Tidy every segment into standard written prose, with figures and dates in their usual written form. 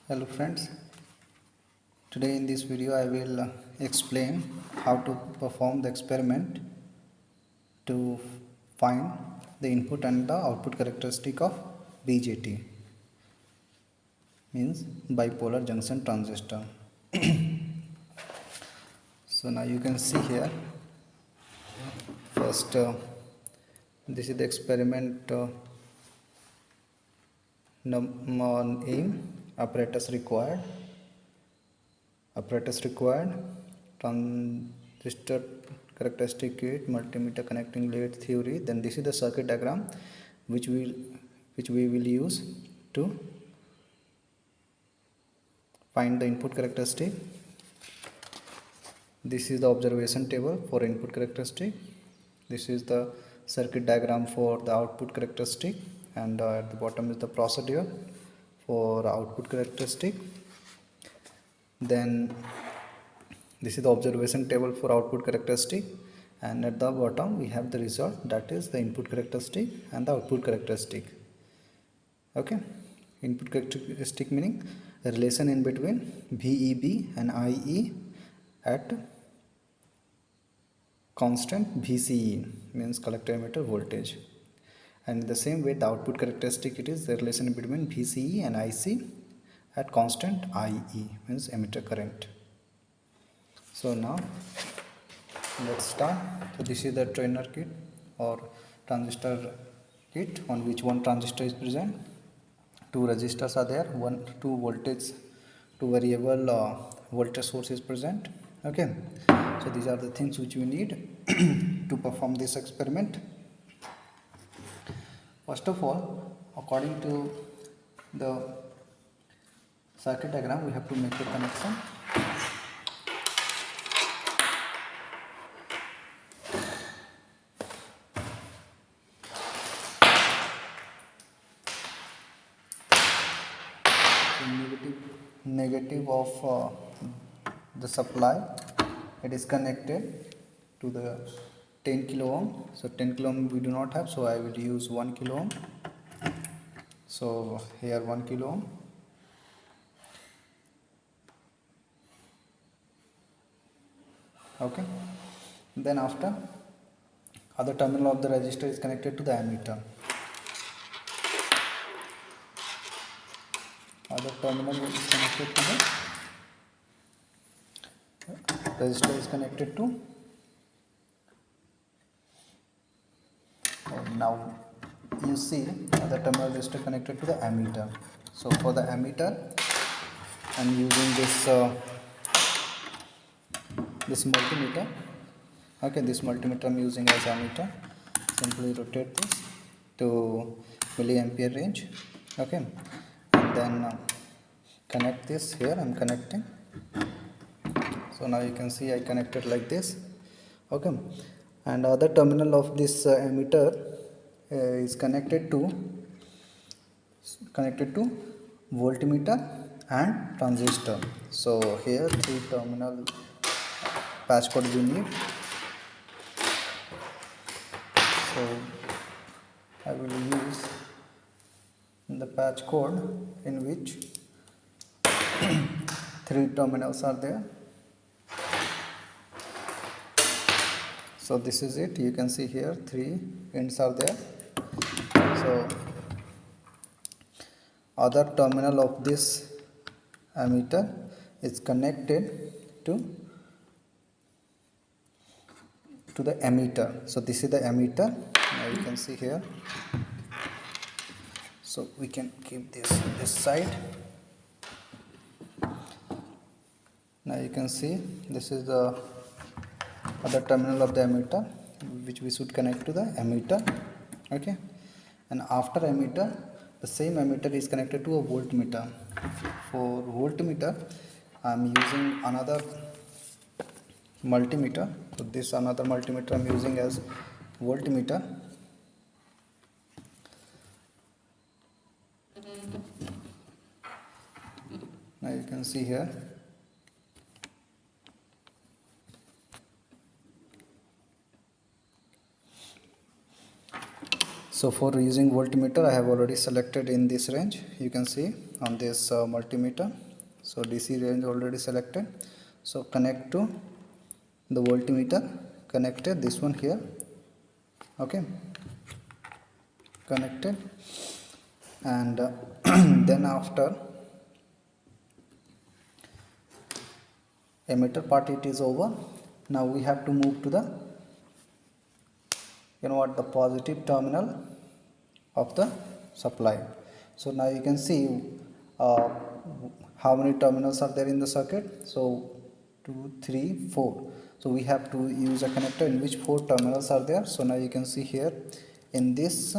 Hello friends, today in this video I will explain how to perform the experiment to find the input and the output characteristic of BJT, means bipolar junction transistor. So now you can see here, first this is the experiment name, apparatus required, transistor characteristic kit, multimeter connecting lead theory. Then this is the circuit diagram which we will use to find the input characteristic. This is the observation table for input characteristic. This is the circuit diagram for the output characteristic, and at the bottom is the procedure for output characteristic. Then this is the observation table for output characteristic, and at the bottom we have the result, that is the input characteristic and the output characteristic. Okay, input characteristic meaning a relation in between VEB and IE at constant VCE, means collector emitter voltage. And in the same way, the output characteristic, it is the relation between VCE and IC at constant IE, means emitter current. So now let's start. So this is the trainer kit or transistor kit on which one transistor is present, two resistors are there, two variable voltage source is present. Okay, so these are the things which we need to perform this experiment. First of all, according to the circuit diagram, we have to make the connection. Negative of the supply, it is connected to the 10 kilo ohm. So 10 kilo ohm we do not have, so I will use 1 kilo ohm. So here 1 kilo ohm. Okay, then after, other terminal of the resistor is connected to the ammeter. Other terminal is connected to the resistor is connected to. Now you see other terminal resistor connected to the ammeter. So for the ammeter, I am using this multimeter. Okay, this multimeter I am using as ammeter. Simply rotate this to milliampere range. Okay, and then connect this here. I am connecting. So now you can see I connected like this. Okay, and other terminal of this ammeter is connected to voltmeter and transistor. So here 3 terminal patch cord we need. So I will use the patch cord in which 3 terminals are there. So this is it, you can see here 3 ends are there. So other terminal of this ammeter is connected to the ammeter. So this is the ammeter. Now you can see here. So we can keep this side. Now you can see this is the other terminal of the ammeter which we should connect to the ammeter. Okay, and after ammeter, the same ammeter is connected to a voltmeter. For voltmeter, I am using another multimeter. So this another multimeter I am using as voltmeter. Now you can see here. So for using voltmeter, I have already selected in this range. You can see on this multimeter. So DC range already selected. So connect to the voltmeter, connected this one here. Okay, connected, and then after emitter part it is over. Now we have to move to the the positive terminal of the supply. So now you can see uh, how many terminals are there in the circuit. So 2 3 4. So we have to use a connector in which 4 terminals are there. So now you can see here in this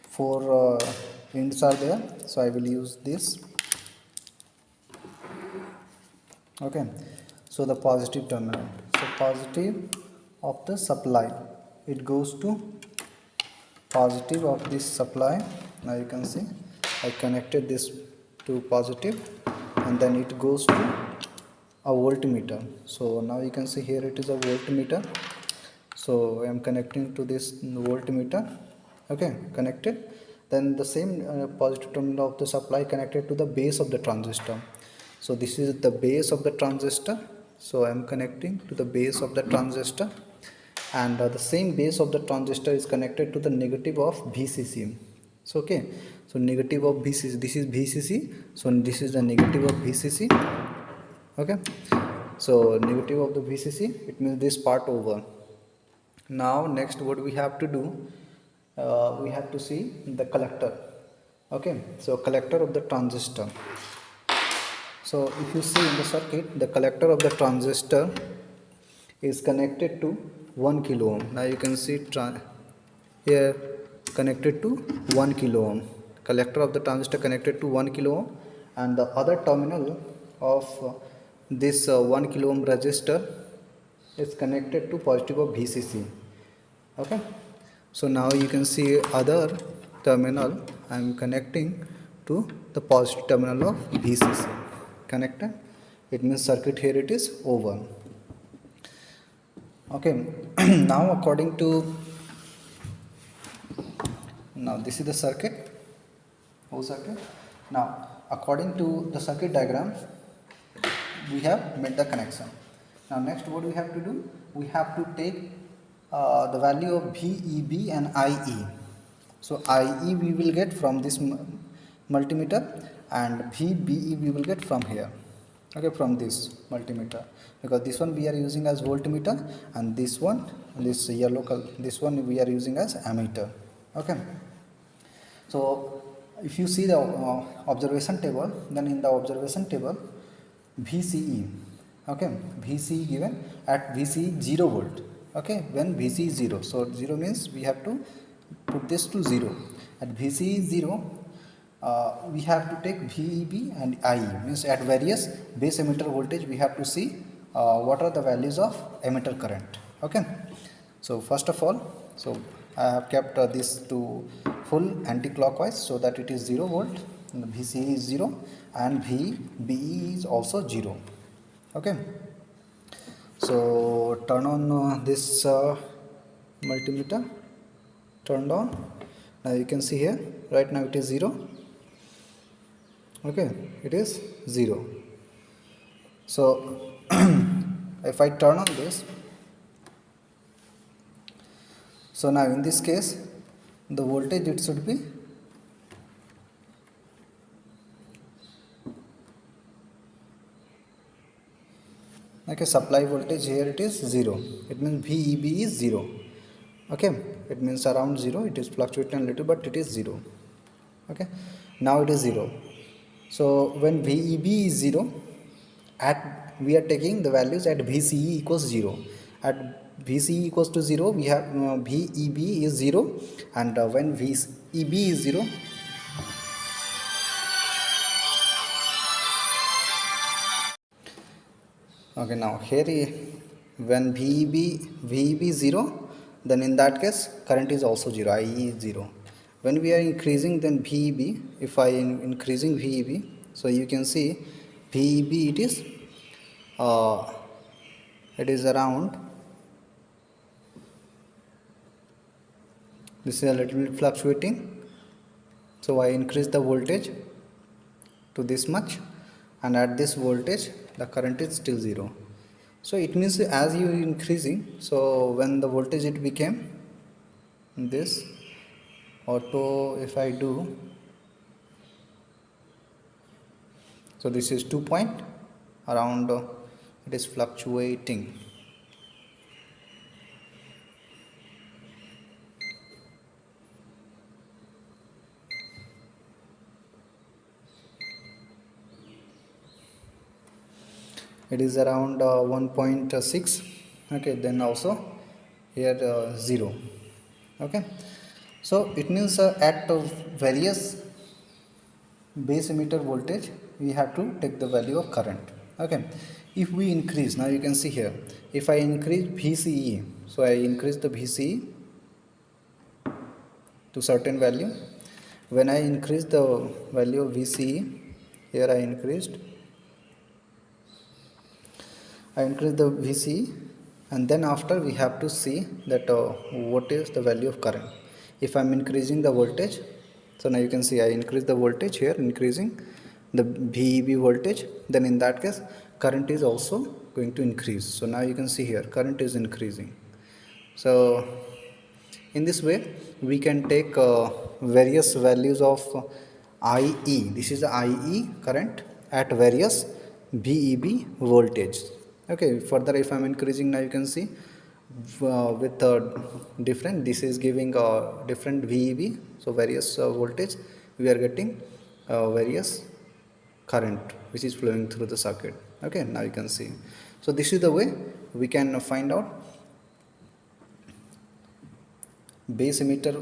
4 ends are there. So I will use this. Okay, so the positive terminal, so positive of the supply, it goes to positive of this supply. Now you can see I connected this to positive, and then it goes to a voltmeter. So now you can see here it is a voltmeter. So I am connecting to this voltmeter. Okay, connected. Then the same positive terminal of the supply connected to the base of the transistor. So this is the base of the transistor. So I am connecting to the base of the transistor, and the same base of the transistor is connected to the negative of VCC. So okay, so negative of VCC, this is VCC, so this is the negative of VCC. Okay, so negative of the VCC, it means this part over. Now next what we have to do, we have to see the collector. Okay, so collector of the transistor. So if you see in the circuit, the collector of the transistor is connected to 1 kilo ohm. Now you can see here connected to 1 kilo ohm. Collector of the transistor connected to 1 kilo ohm, and the other terminal of this 1 kilo ohm resistor is connected to positive of VCC. Okay, so now you can see other terminal I am connecting to the positive terminal of VCC. Connected, it means circuit here it is over. Okay, now according to, now this is the circuit, whole circuit. Now according to the circuit diagram, we have made the connection. Now next what we have to do, we have to take the value of VEB and IE. So IE we will get from this multimeter, and VBE we will get from here. Okay, from this multimeter, because this one we are using as voltmeter, and this one, this yellow color, this one we are using as ammeter. Okay, so if you see the observation table, then in the observation table VCE, okay, VCE given at VCE 0 volt. Okay, when VCE is 0, so 0 means we have to put this to 0. At VCE 0, we have to take VEB and IE, means at various base emitter voltage we have to see what are the values of emitter current. Okay, so first of all, so I have kept this to full anti-clockwise, so that it is 0 volt, and the VCE is 0, and VBE is also 0. Okay, so turn on this multimeter, turned on. Now you can see here, right now it is 0. Okay, it is 0. So if I turn on this, so now in this case the voltage it should be okay, supply voltage here it is 0, it means VEB is 0. Okay, it means around 0, it is fluctuating a little, but it is 0. Okay, now it is 0. So when VEB is 0, we are taking the values at VCE equals 0. At VCE equals to 0, we have VEB is 0, and when VEB is 0, okay, now here when VEB is 0, then in that case current is also 0, IE is 0. When we are increasing then VEB, if I am increasing VEB, so you can see VEB it is it is around, this is a little bit fluctuating, so I increase the voltage to this much, and at this voltage the current is still 0. So it means as you increasing, so when the voltage it became this auto, if I do, so this is 2 point around, it is fluctuating. It is around 1.6. okay, then also here 0. okay, so it means at various base emitter voltage we have to take the value of current. okay, if we increase, now you can see here, if I increase VCE, so I increase the VCE to certain value. When I increase the value of VCE, here I increased the VCE, and then after we have to see that what is the value of current. If I am increasing the voltage, so now you can see I increase the voltage here, increasing the VEB voltage, then in that case current is also going to increase. So now you can see here current is increasing. So in this way we can take various values of IE, this is the IE current at various VEB voltage. okay, further if I am increasing, now you can see with different, this is giving different VEB, so various voltage we are getting various current which is flowing through the circuit. okay, now you can see, so this is the way we can find out base emitter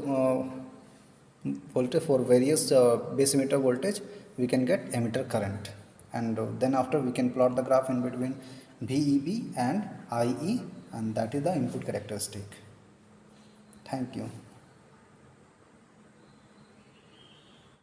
voltage. For various base emitter voltage we can get emitter current, and then after we can plot the graph in between VEB and IE, and that is the input characteristic. Thank you.